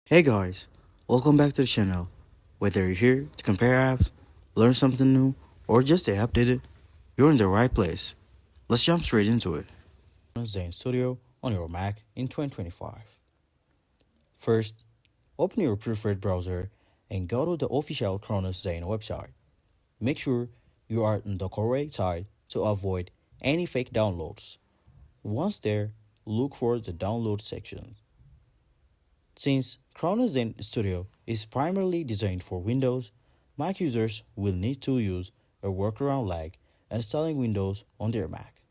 Hey guys, welcome back to the channel. Whether you're here to compare apps, learn something new, or just stay updated, you're in the right place. Let's jump straight into it. Cronus Zen Studio on your Mac in 2025. First, open your preferred browser and go to the official Cronus Zen website. Make sure you are on the correct site to avoid any fake downloads. Once there, look for the download section. Since Cronus Zen Studio is primarily designed for Windows, Mac users will need to use a workaround like installing Windows on their Mac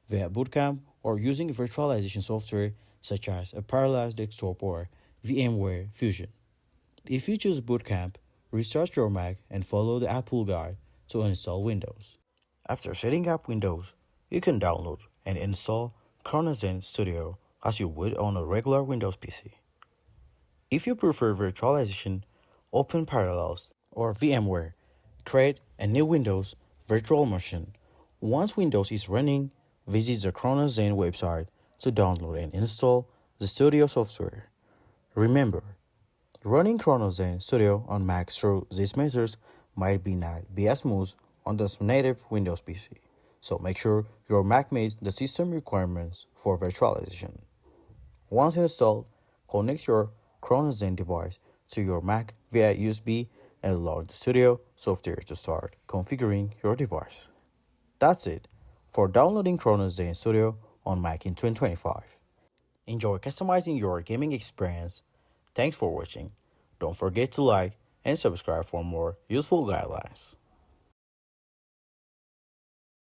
via Boot Camp or using virtualization software such as a Parallels Desktop or VMware Fusion. If you choose Boot Camp, restart your Mac and follow the Apple guide to install Windows. After setting up Windows, you can download and install Cronus Zen Studio as you would on a regular Windows PC. If you prefer virtualization, open Parallels or VMware. Create a new Windows virtual machine. Once Windows is running, visit the Cronus Zen website to download and install the Studio software. Remember, running Cronus Zen Studio on Mac through these methods might not be as smooth on the native Windows PC, so make sure your Mac meets the system requirements for virtualization. Once installed, connect your Cronus Zen device to your Mac via USB and launch the Studio software to start configuring your device. That's it for downloading Cronus Zen Studio on Mac in 2025. Enjoy customizing your gaming experience. Thanks for watching. Don't forget to like and subscribe for more useful guidelines.